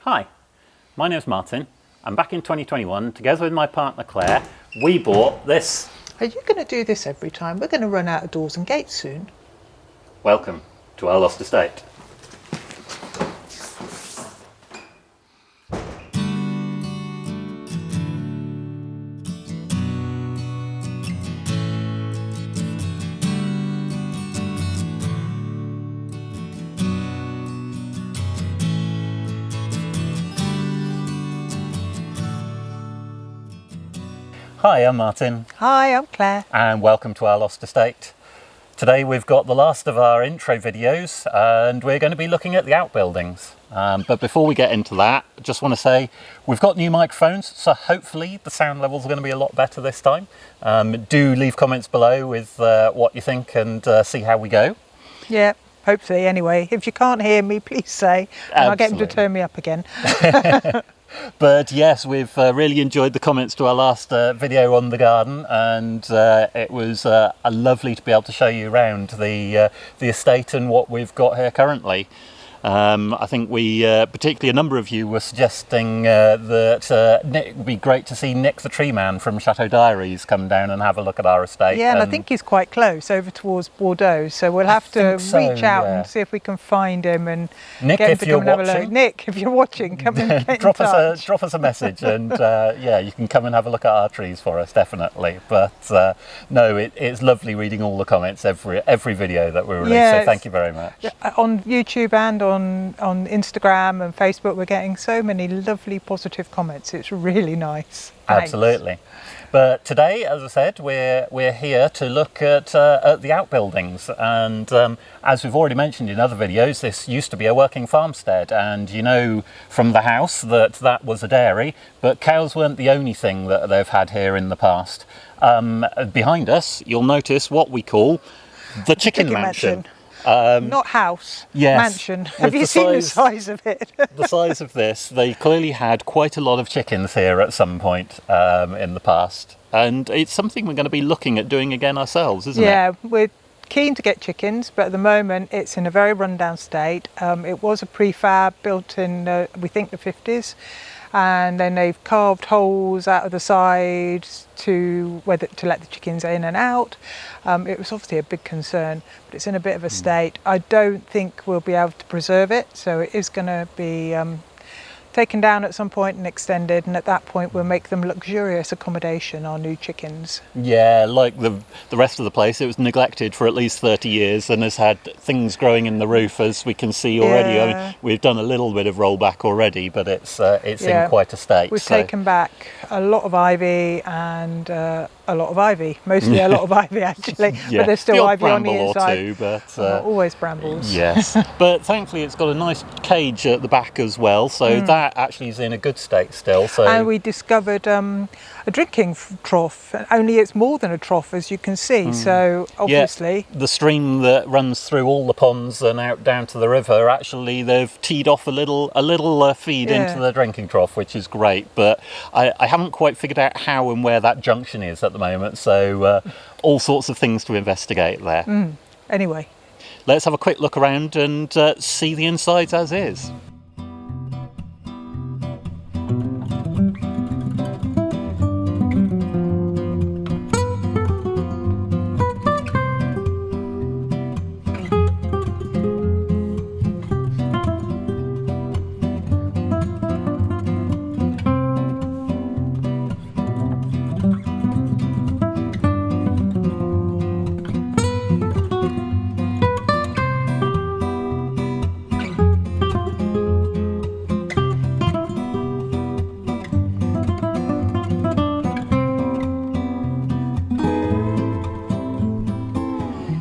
Hi, my name's Martin, and back in 2021, together with my partner Claire, we bought this. Are you going to do this every time? We're going to run out of doors and gates soon. Welcome to our lost estate. Hi, I'm Martin. Hi, I'm Claire. And welcome to our lost estate. Today we've got the last of our intro videos and we're going to be looking at the outbuildings. But before we get into that, I just want to say we've got new microphones, so hopefully the sound levels are going to be a lot better this time. Do leave comments below with what you think and see how we go. Yeah, hopefully anyway. If you can't hear me, please say, and I'll get them to turn me up again. But yes, we've really enjoyed the comments to our last video on the garden, and it was lovely to be able to show you around the estate and what we've got here currently. I think we, particularly a number of you were suggesting that it would be great to see Nick the Tree Man from Chateau Diaries come down and have a look at our estate. Yeah, and I think he's quite close, over towards Bordeaux, so we'll have to reach out and see if we can find him and Nick, get him if to you're come and have a watching, look. Nick, if you're watching, come and get drop in touch. drop us a message, and yeah, you can come and have a look at our trees for us, definitely. But no, it's lovely reading all the comments every video that we release, so thank you very much. On YouTube and on Instagram and Facebook, we're getting so many lovely positive comments. It's really nice. Thanks. Absolutely. But today, as I said, we're here to look at the outbuildings, and as we've already mentioned in other videos, this used to be a working farmstead, and you know from the house that was a dairy, but cows weren't the only thing that they've had here in the past. Behind us, you'll notice what we call the chicken mansion. Not house, yes, mansion. Have you seen the size of it? The size of this, they clearly had quite a lot of chickens here at some point in the past. And it's something we're going to be looking at doing again ourselves, isn't it? Yeah, we're keen to get chickens, but at the moment it's in a very rundown state. It was a prefab built in, we think, the 50s. And then they've carved holes out of the sides to let the chickens in and out. It was obviously a big concern, but it's in a bit of a state. I don't think we'll be able to preserve it, so it is going to be taken down at some point and extended, and at that point we'll make them luxurious accommodation, our new chickens. Yeah, like the rest of the place, it was neglected for at least 30 years and has had things growing in the roof, as we can see already. Yeah. I mean, we've done a little bit of rollback already, but it's in quite a state. We've taken back a lot of ivy and a lot of ivy, mostly a lot of ivy actually, but there's still ivy on the inside. Or two, but always brambles. Yes, but thankfully it's got a nice cage at the back as well, so that actually is in a good state still. So, and we discovered a drinking trough, only it's more than a trough, as you can see. So obviously the stream that runs through all the ponds and out down to the river, actually they've teed off a little feed into the drinking trough, which is great, but I haven't quite figured out how and where that junction is at the moment, so all sorts of things to investigate there. Anyway, let's have a quick look around and see the insides as is.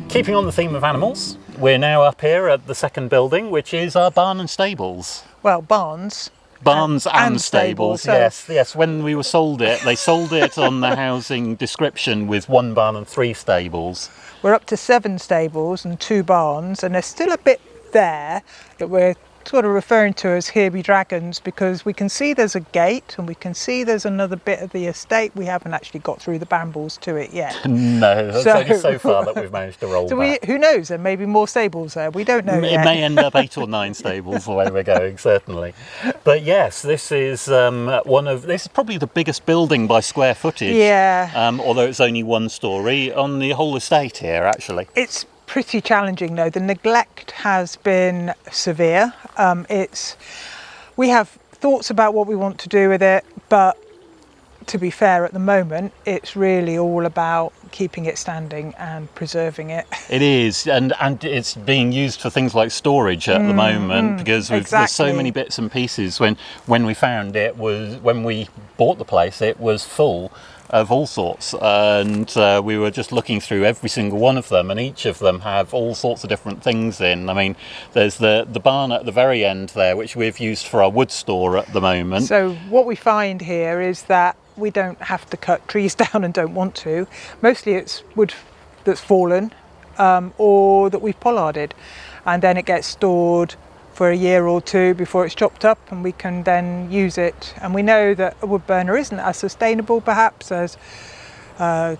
Keeping on the theme of animals, we're now up here at the second building, which is our barn and stables. Well, barns and stables, so yes. When we were sold it, they sold it on the housing description with 1 barn and 3 stables. We're up to 7 stables and 2 barns, and there's still a bit there that we're sort of referring to as here be dragons, because we can see there's a gate and we can see there's another bit of the estate. We haven't actually got through the brambles to it yet. No, that's only so far that we've managed to roll back. Who knows, there may be more stables there, we don't know It yet. may end up 8 or 9 stables the way we're going, certainly. But yes, this is this is probably the biggest building by square footage. Yeah. Although it's only 1 story on the whole estate here, actually. It's pretty challenging though. The neglect has been severe. We have thoughts about what we want to do with it, but to be fair, at the moment, it's really all about keeping it standing and preserving it. It is, and it's being used for things like storage at the moment, because there's so many bits and pieces. When we found it was, when we bought the place, it was full of all sorts, and we were just looking through every single one of them, and each of them have all sorts of different things in. I mean, there's the barn at the very end there, which we've used for our wood store at the moment. So what we find here is that we don't have to cut trees down and don't want to. Mostly it's wood that's fallen or that we've pollarded, and then it gets stored for a year or 2 before it's chopped up, and we can then use it. And we know that a wood burner isn't as sustainable perhaps as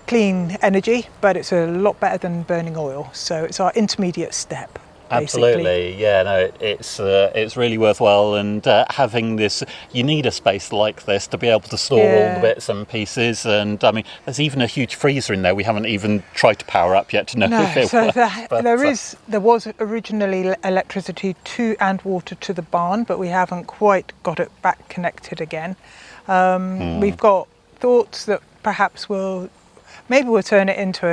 clean energy, but it's a lot better than burning oil. So it's our intermediate step. Absolutely, yeah, no, it's really worthwhile, and having this, you need a space like this to be able to store all the bits and pieces. And I mean, there's even a huge freezer in there we haven't even tried to power up yet to know if it works. There was originally electricity to and water to the barn, but we haven't quite got it back connected again. We've got thoughts that perhaps maybe we'll turn it into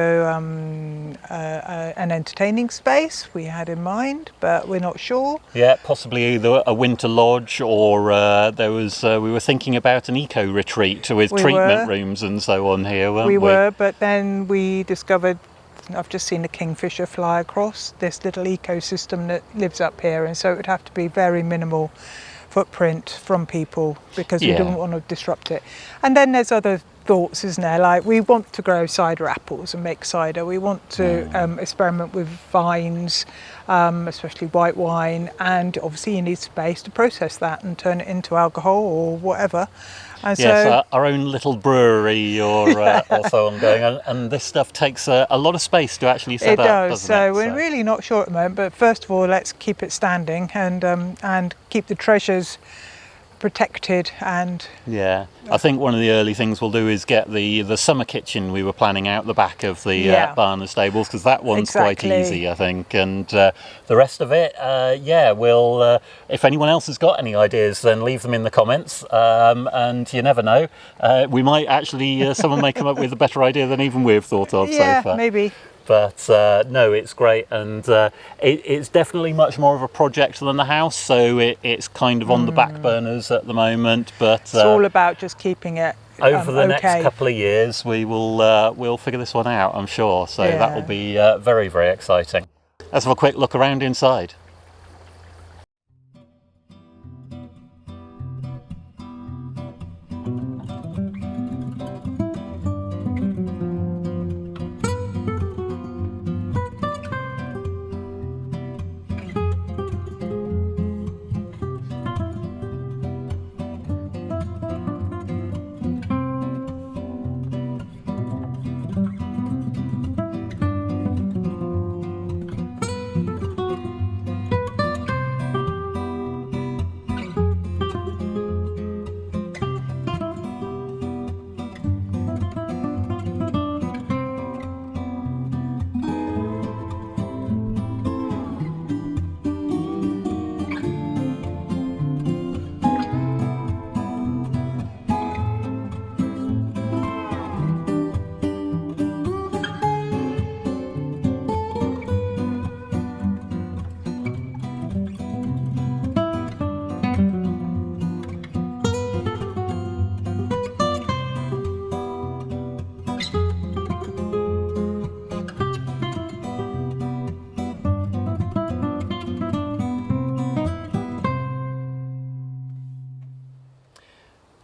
an entertaining space we had in mind, but we're not sure. Yeah, possibly either a winter lodge, or we were thinking about an eco retreat with treatment rooms and so on here, weren't we? We were, but then we discovered, I've just seen a kingfisher fly across this little ecosystem that lives up here, and so it would have to be very minimal footprint from people, because we don't want to disrupt it. And then there's other thoughts, isn't there? Like, we want to grow cider apples and make cider. We want to experiment with vines, especially white wine, and obviously you need space to process that and turn it into alcohol or whatever. And so our own little brewery or so on going, and this stuff takes a lot of space to actually set up. It does. So we're really not sure at the moment, but first of all, let's keep it standing and keep the treasures protected. And I think one of the early things we'll do is get the summer kitchen we were planning out the back of the barn and stables, because that one's quite easy, I think, and the rest of it, we'll if anyone else has got any ideas, then leave them in the comments, and you never know, we might actually someone may come up with a better idea than even we've thought of so far. Maybe. But no, it's great, and it's definitely much more of a project than the house, so it's kind of on the back burners at the moment. But it's all about just keeping it over the next couple of years. We'll figure this one out, I'm sure. So that will be very, very exciting. Let's have a quick look around inside.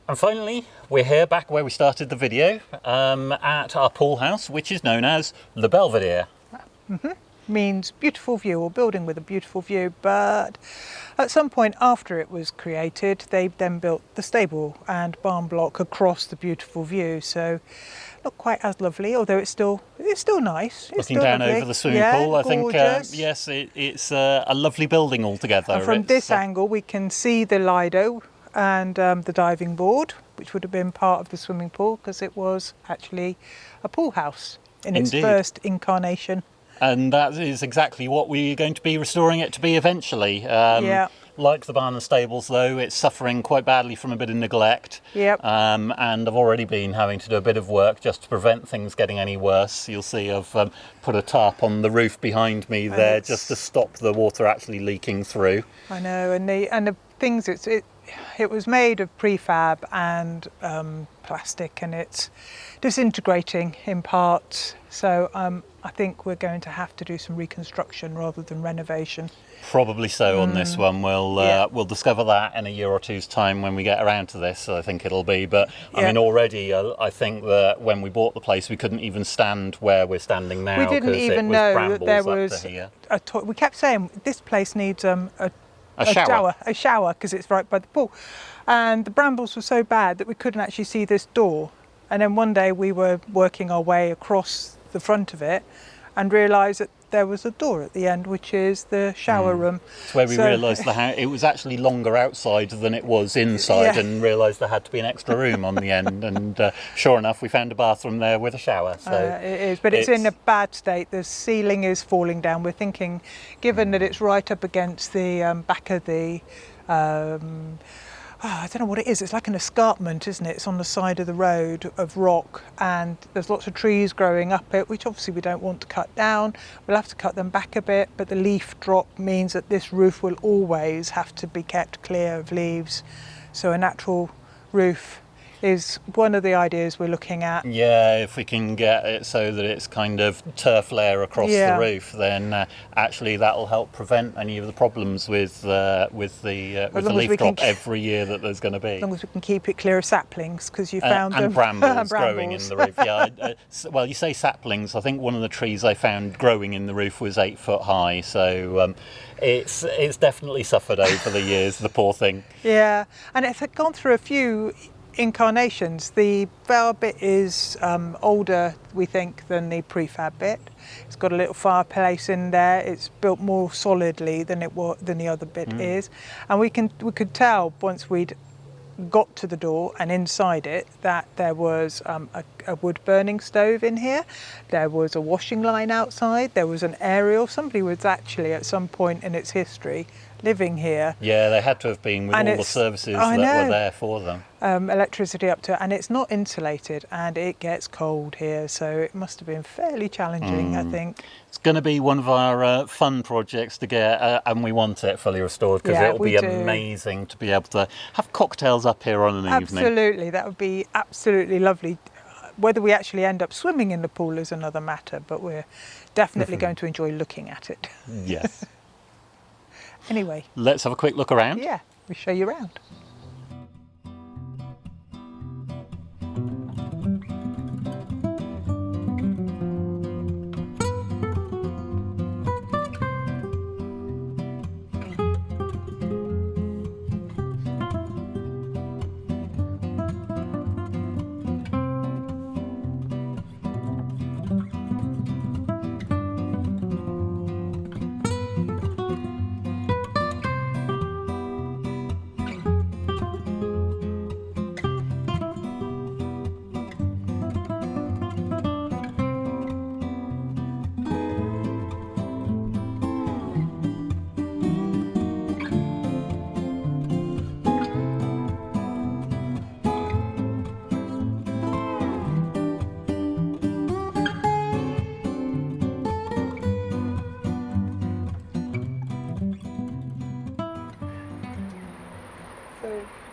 And finally, we're here back where we started the video, at our pool house, which is known as the Belvedere. Means beautiful view, or building with a beautiful view, but At some point after it was created, they then built the stable and barn block across the beautiful view. So not quite as lovely, although it's still nice. It's Looking still down lovely. over the swimming Yeah, pool, I gorgeous. think, yes, it's a lovely building altogether. And from It's, this angle, we can see the Lido and the diving board, which would have been part of the swimming pool because it was actually a pool house in its Indeed. first incarnation. And that is exactly what we're going to be restoring it to be eventually. Yeah. Like the barn and stables, though, it's suffering quite badly from a bit of neglect. Yep. And I've already been having to do a bit of work just to prevent things getting any worse. You'll see I've put a tarp on the roof behind me there just to stop the water actually leaking through. I know, and the things it was made of prefab and plastic, and it's disintegrating in parts. So I think we're going to have to do some reconstruction rather than renovation. Probably so on this one. Yeah. We'll discover that in a year or two's time when we get around to this. I think it'll be. But I Yeah. mean, already I think that when we bought the place, we couldn't even stand where we're standing now. We didn't 'cause even it was know that brambles there up was to here. we kept saying this place needs a shower because it's right by the pool, and the brambles were so bad that we couldn't actually see this door. And then one day we were working our way across the front of it and realised that there was a door at the end, which is the shower room. It's where we realised it was actually longer outside than it was inside, Yeah. and realised there had to be an extra room on the end. And sure enough, we found a bathroom there with a shower. So It is, but it's in a bad state. The ceiling is falling down. We're thinking, given that it's right up against the back of the I don't know what it is. It's like an escarpment, isn't it? It's on the side of the road of rock, and there's lots of trees growing up it, which obviously we don't want to cut down. We'll have to cut them back a bit, but the leaf drop means that this roof will always have to be kept clear of leaves. So a natural roof is one of the ideas we're looking at. Yeah, if we can get it so that it's kind of turf layer across the roof, then actually that'll help prevent any of the problems with the leaf drop every year that there's going to be. As long as we can keep it clear of saplings, because you found them. And brambles growing in the roof. Yeah, well, you say saplings. I think one of the trees I found growing in the roof was 8 foot high. So it's definitely suffered over the years. The poor thing. Yeah, and it's gone through a few incarnations. The bower bit is older, we think, than the prefab bit. It's got a little fireplace in there. It's built more solidly than the other bit is, and we could tell once we'd got to the door and inside it that there was a wood burning stove in here. There was a washing line outside. There was an aerial. Somebody was actually at some point in its history living here. Yeah, they had to have been with all the services that were there for them. Electricity up to it, and it's not insulated, and it gets cold here, so it must have been fairly challenging, I think. It's going to be one of our fun projects to get, and we want it fully restored because it'll be amazing to be able to have cocktails up here on an evening. Absolutely, that would be absolutely lovely. Whether we actually end up swimming in the pool is another matter, but we're definitely going to enjoy looking at it. Yes. Anyway. Let's have a quick look around. Yeah, we'll show you around.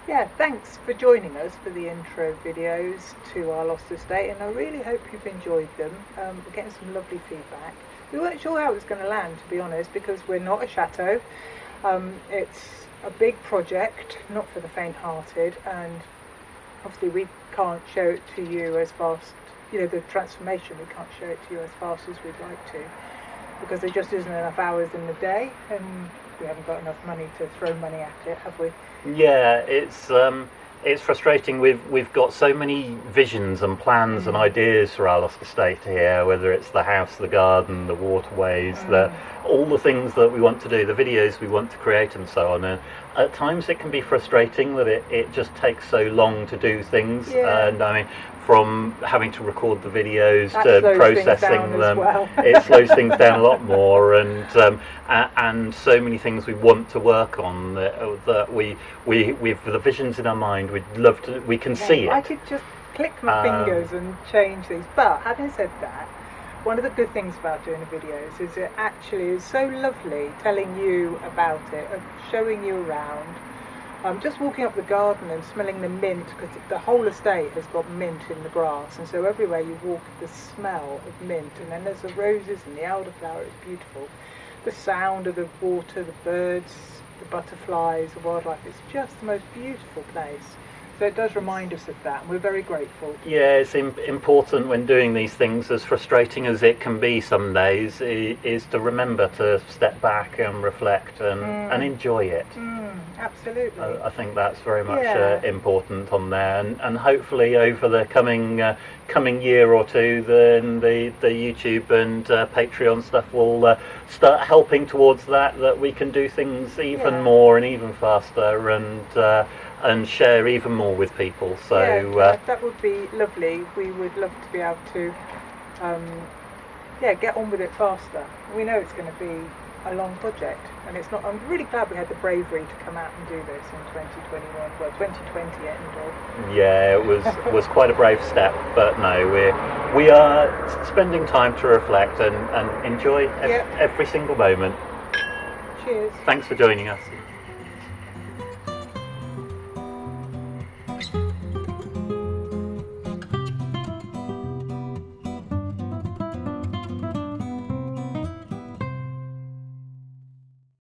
Yeah, thanks for joining us for the intro videos to our lost estate, and I really hope you've enjoyed them. We're getting some lovely feedback. We weren't sure how it was going to land, to be honest, because we're not a chateau. It's a big project, not for the faint-hearted, and obviously we can't show it to you as fast, the transformation, we can't show it to you as fast as we'd like to, because there just isn't enough hours in the day, and we haven't got enough money to throw money at it, have we? Yeah, it's frustrating. We've got so many visions and plans and ideas for our lost estate here, whether it's the house, the garden, the waterways, all the things that we want to do, the videos we want to create and so on. And at times it can be frustrating that it just takes so long to do things. Yeah. And I mean, from having to record the videos That to slows things processing down as them, well. it slows things down a lot more. And so many things we want to work on that we with the visions in our mind, we'd love to. We can see I it. could just click my fingers and change these. But having said that, one of the good things about doing the videos is it actually is so lovely telling you about it, of showing you around. Just walking up the garden and smelling the mint, because the whole estate has got mint in the grass, and so everywhere you walk, the smell of mint, and then there's the roses and the elderflower. It's beautiful. The sound of the water, the birds, the butterflies, the wildlife. It's just the most beautiful place. So it does remind us of that, and we're very grateful. Yeah, it's important when doing these things, as frustrating as it can be some days, is to remember to step back and reflect and enjoy it. Absolutely. I think that's very much important on there, and hopefully over the coming year or two, then the YouTube and Patreon stuff will start helping towards that we can do things even more and even faster, and share even more with people. So that would be lovely. We would love to be able to get on with it faster. We know it's going to be a long project, and it's not. I'm really glad we had the bravery to come out and do this in 2021. Well, 2020 ended. Yeah, it was quite a brave step, but no, we are spending time to reflect and enjoy every single moment. Cheers. Thanks for joining us.